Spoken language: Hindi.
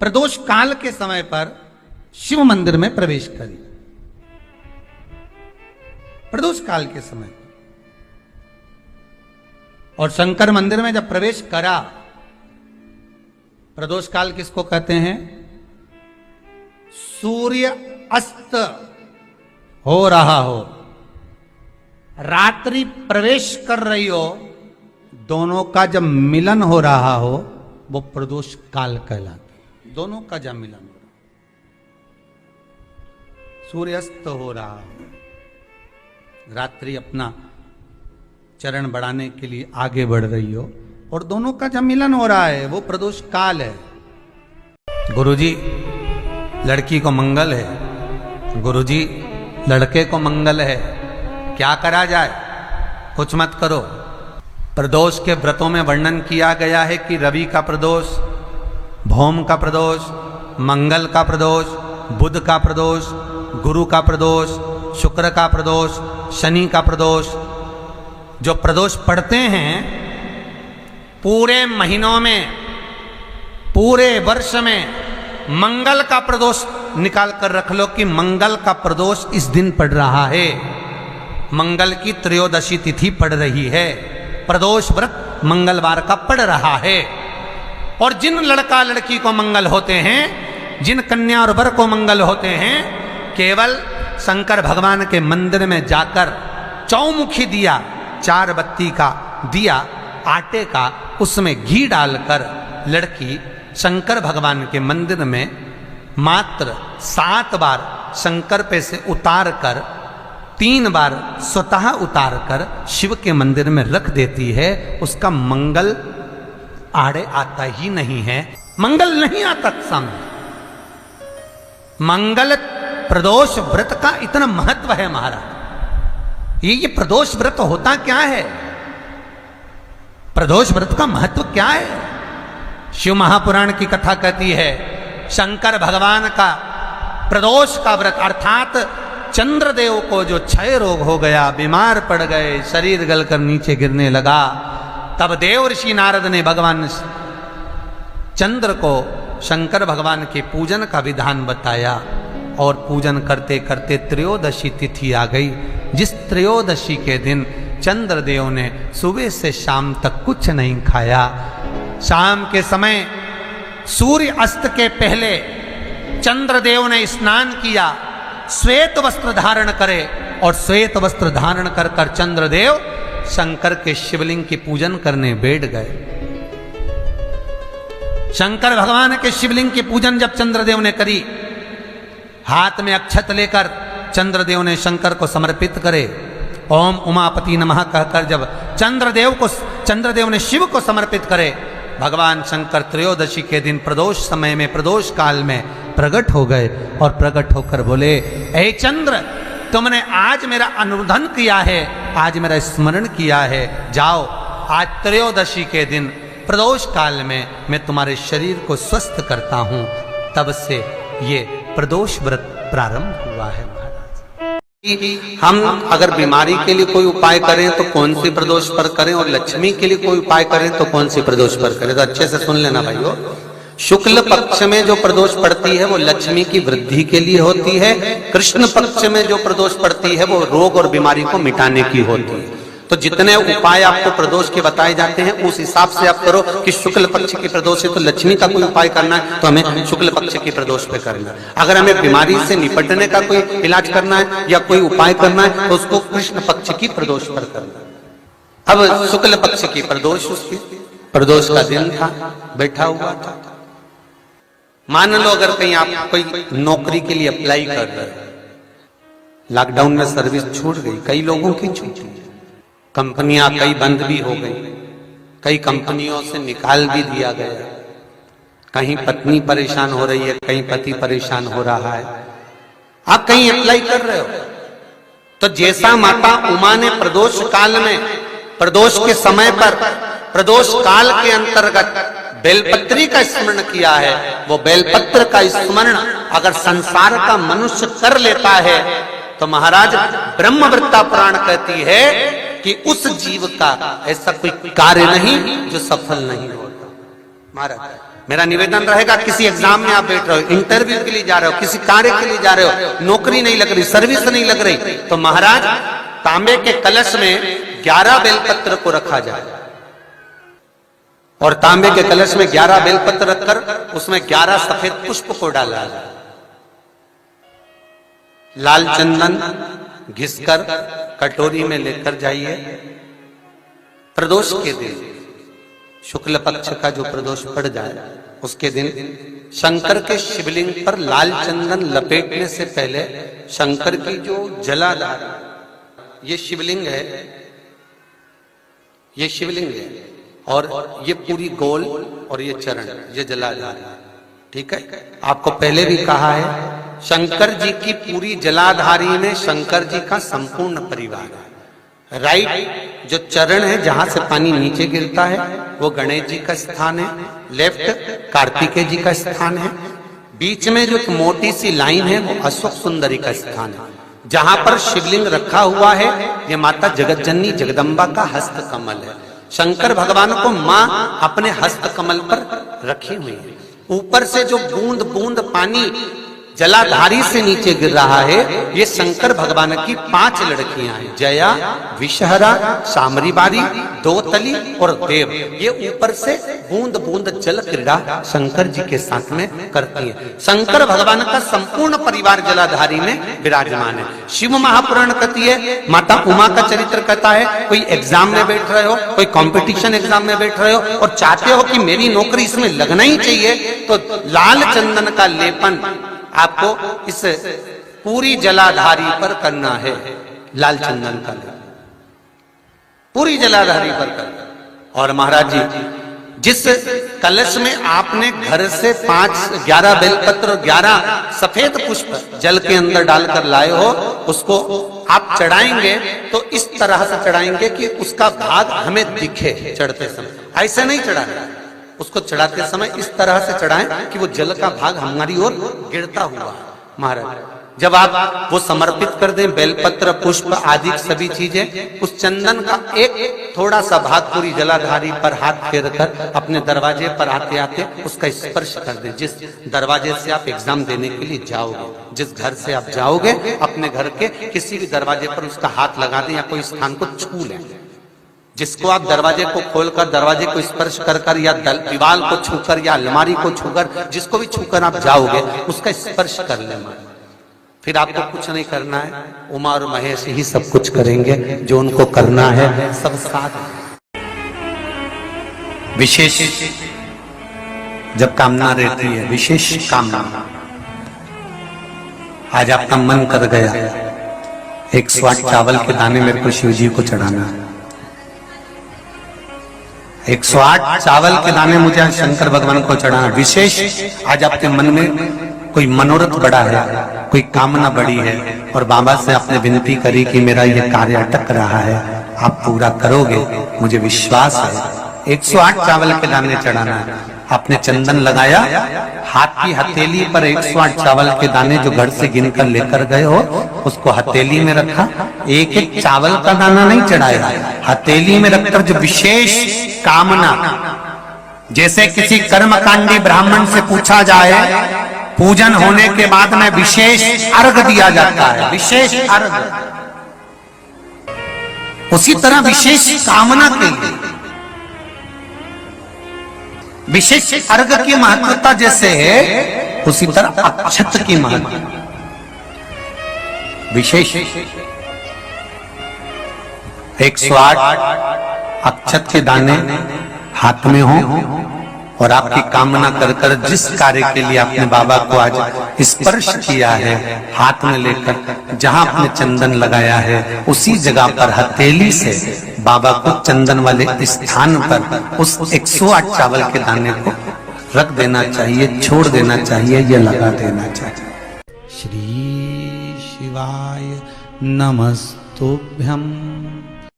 प्रदोष काल के समय पर शिव मंदिर में प्रवेश करी। प्रदोष काल के समय और शंकर मंदिर में जब प्रवेश करा, प्रदोष काल किसको कहते हैं? सूर्य अस्त हो रहा हो, रात्रि प्रवेश कर रही हो, दोनों का जब मिलन हो रहा हो वो प्रदोष काल कहलाता। दोनों का जब मिलन हो रहा, सूर्यास्त हो रहा हो, रात्रि अपना चरण बढ़ाने के लिए आगे बढ़ रही हो और दोनों का जब मिलन हो रहा है वो प्रदोष काल है। गुरुजी लड़की को मंगल है, गुरुजी लड़के को मंगल है, क्या करा जाए? कुछ मत करो। प्रदोष के व्रतों में वर्णन किया गया है कि रवि का प्रदोष, भौम का प्रदोष, मंगल का प्रदोष, बुध का प्रदोष, गुरु का प्रदोष, शुक्र का प्रदोष, शनि का प्रदोष। जो प्रदोष पड़ते हैं पूरे महीनों में, पूरे वर्ष में, मंगल का प्रदोष निकाल कर रख लो कि मंगल का प्रदोष इस दिन पड़ रहा है, मंगल की त्रयोदशी तिथि पड़ रही है, प्रदोष व्रत मंगलवार का पड़ रहा है। और जिन लड़का लड़की को मंगल होते हैं, जिन कन्या और वर को मंगल होते हैं, केवल शंकर भगवान के मंदिर में जाकर चौमुखी दिया, 4 बत्ती का दिया आटे का, उसमें घी डालकर लड़की शंकर भगवान के मंदिर में मात्र 7 बार शंकर पे से उतार कर, 3 बार स्वतः उतार कर शिव के मंदिर में रख देती है। उसका मंगल आड़े आता ही नहीं है, मंगल नहीं आता सामने। मंगल प्रदोष व्रत का इतना महत्व है महाराज। ये प्रदोष व्रत होता क्या है? प्रदोष व्रत का महत्व क्या है? शिव महापुराण की कथा कहती है शंकर भगवान का प्रदोष का व्रत, अर्थात चंद्रदेव को जो क्षय रोग हो गया, बीमार पड़ गए, शरीर गलकर नीचे गिरने लगा, तब देव ऋषि नारद ने भगवान चंद्र को शंकर भगवान के पूजन का विधान बताया और पूजन करते करते त्रयोदशी तिथि आ गई। जिस त्रयोदशी के दिन चंद्रदेव ने सुबह से शाम तक कुछ नहीं खाया। शाम के समय सूर्य अस्त के पहले चंद्रदेव ने स्नान किया, श्वेत वस्त्र धारण करे और श्वेत वस्त्र धारण कर कर चंद्रदेव शंकर के शिवलिंग की पूजन करने बैठ गए। शंकर भगवान के शिवलिंग की पूजन जब चंद्रदेव ने करी, हाथ में अक्षत लेकर चंद्रदेव ने शंकर को समर्पित करे, ओम उमापति नमः कहकर जब चंद्रदेव ने शिव को समर्पित करे, भगवान शंकर त्रयोदशी के दिन प्रदोष समय में, प्रदोष काल में प्रकट हो गए और प्रकट होकर बोले, हे चंद्र, तुमने आज मेरा अनुमोदन किया है, आज मेरा स्मरण किया है, जाओ आज त्रयोदशी के दिन प्रदोष काल में मैं तुम्हारे शरीर को स्वस्थ करता हूं। तब से ये प्रदोष व्रत प्रारंभ हुआ है महाराज। हम अगर बीमारी के लिए कोई उपाय करें तो कौन सी प्रदोष पर करें, और लक्ष्मी के लिए कोई उपाय करें तो कौन सी प्रदोष पर करें? तो अच्छे से सुन लेना भाइयों। शुक्ल पक्ष में जो प्रदोष पड़ती है वो लक्ष्मी की वृद्धि के लिए होती है। कृष्ण पक्ष में जो प्रदोष पड़ती है वो रोग और बीमारी को मिटाने की होती है। तो जितने उपाय आपको प्रदोष के बताए जाते हैं उस हिसाब से आप करो कि शुक्ल पक्ष की प्रदोष है तो लक्ष्मी का कोई उपाय करना है तो हमें शुक्ल पक्ष की प्रदोष पे करना है। अगर हमें बीमारी से निपटने का कोई इलाज करना है या कोई उपाय करना है तो उसको कृष्ण पक्ष की प्रदोष पर करना है। अब शुक्ल पक्ष की प्रदोष, उसकी प्रदोष का दिन था, बैठा हुआ था। मान लो अगर कहीं आप कोई नौकरी के लिए अप्लाई कर रहे हैं, लॉकडाउन में सर्विस छूट गई, कई लोगों की छूटी, कंपनियां कई बंद भी हो गई, कई कंपनियों से निकाल भी दिया गया, कहीं पत्नी परेशान हो रही है, कहीं पति परेशान हो रहा है, आप कहीं अप्लाई कर रहे हो, तो जैसा माता उमा ने प्रदोष काल में, प्रदोष के समय पर, प्रदोष काल के अंतर्गत बेलपत्री का स्मरण किया है, वो बेलपत्र का स्मरण अगर संसार का मनुष्य कर लेता है तो महाराज ब्रह्मवृत्ता पुराण कहती है कि उस जीव का ऐसा कोई कार्य नहीं जो सफल नहीं होता। महाराज मेरा निवेदन रहेगा, किसी एग्जाम में आप बैठ रहे हो, इंटरव्यू के लिए जा रहे हो, किसी कार्य के लिए जा रहे हो, नौकरी नहीं लग रही, सर्विस नहीं लग रही, तो महाराज तांबे के कलश में 11 बेलपत्र को रखा जाए और तांबे के कलश में 11 बेलपत्र रखकर उसमें 11 सफेद पुष्प को डाला जाए। लाल चंदन घिसकर कटोरी में लेकर जाइए। प्रदोष के दिन, शुक्ल पक्ष का जो प्रदोष पड़ जाए उसके दिन शंकर के शिवलिंग पर लाल चंदन लपेटने से पहले शंकर की जो जलाधार, ये शिवलिंग है, ये शिवलिंग है और ये पूरी गोल और ये चरण, ये जलाधार, ठीक है। आपको पहले भी कहा है, शंकर जी की पूरी जलाधारी में शंकर जी का संपूर्ण परिवार है। राइट जो चरण है जहां से पानी नीचे गिरता है वो गणेश जी का स्थान है, लेफ्ट कार्तिकेय जी का स्थान है, बीच में जो एक मोटी सी लाइन है वो अशोक सुंदरी का स्थान है। जहां पर शिवलिंग रखा हुआ है ये माता जगतजननी जगदम्बा का हस्त कमल है। शंकर भगवान को मां अपने हस्त कमल पर रखी हुई है। ऊपर से जो बूंद बूंद पानी जलाधारी से नीचे गिर रहा है, ये शंकर भगवान की 5 लड़कियां हैं, जया, विषहरा, सामरीबारी, दोतली और देव। ये ऊपर से बूंद बूंद जल क्रीड़ा शंकर जी के साथ में करती है। शंकर भगवान का संपूर्ण परिवार जलाधारी में विराजमान है। शिव महापुराण कहती है, माता उमा का चरित्र कहता है, कोई एग्जाम में बैठ रहे हो, कोई कंपटीशन एग्जाम में बैठ रहे हो और चाहते हो कि मेरी नौकरी इसमें लगना ही चाहिए, तो लाल चंदन का लेपन आपको इस पूरी जलाधारी पर करना है। लाल चंदन का लेपन पूरी जलाधारी पर करना। और महाराज जी जिस कलश में आपने घर से 11 बेलपत्र और 11 सफेद पुष्प जल के अंदर डालकर लाए हो, उसको आप चढ़ाएंगे तो इस तरह से चढ़ाएंगे कि उसका भाग हमें दिखे चढ़ते समय। ऐसे नहीं चढ़ाना, उसको चढ़ाते समय इस तरह से चढ़ाएं कि वो जल का भाग हमारी ओर गिरता हुआ। महाराज जब आप वो समर्पित कर दें, बेलपत्र पुष्प आदि सभी चीजें, उस चंदन का एक थोड़ा सा भाग पूरी जलाधारी पर हाथ फेर कर अपने दरवाजे पर आते आते उसका स्पर्श कर दें। जिस दरवाजे से आप एग्जाम देने के लिए जाओगे, जिस घर से आप जाओगे, अपने घर के किसी भी दरवाजे पर उसका हाथ लगा दें या कोई स्थान को छू लें। जिसको आप दरवाजे को खोलकर, दरवाजे को स्पर्श कर कर या दीवार को छूकर या अलमारी को छूकर, जिसको भी छूकर आप जाओगे उसका स्पर्श कर लेना। फिर आपको कुछ नहीं करना है, उमा और महेश ही सब कुछ करेंगे जो उनको करना है, सब साथ। विशेष जब कामना रहती है, विशेष कामना, आज आपका मन कर गया 108 चावल के दाने मेरे को शिव जी को चढ़ाना है, 108 चावल के दाने मुझे आज शंकर भगवान को चढ़ाना। विशेष आज आपके मन में कोई मनोरथ बड़ा है, कोई कामना बड़ी है और बाबा से आपने विनती करी कि मेरा ये कार्य अटक रहा है, आप पूरा करोगे, मुझे विश्वास है। 108 चावल के दाने चढ़ाना है। आपने चंदन लगाया, हाथ की हथेली पर 108 चावल के दाने जो घर से गिनकर लेकर गए हो उसको हथेली में रखा। एक एक चावल का दाना नहीं चढ़ाया, हथेली में रखकर जो विशेष कामना, जैसे किसी कर्मकांडी ब्राह्मण से पूछा जाए पूजन होने के बाद में विशेष अर्घ दिया जाता है, विशेष अर्घ, उसी तरह विशेष कामना के लिए विशेष अर्घ की महत्वता जैसे है, उसी तरह अक्षत की महत्वता विशेष। 108 अक्षत के दाने हाथ में हो और आपकी कामना कर कर जिस कार्य के लिए आपने बाबा को आज स्पर्श किया है, हाथ में लेकर जहां आपने चंदन लगाया है उसी जगह पर हथेली से बाबा को चंदन वाले स्थान पर उस 108 चावल के दाने को रख देना चाहिए, छोड़ देना चाहिए, यह लगा देना चाहिए। श्री शिवाय नमस्तुभ्यम।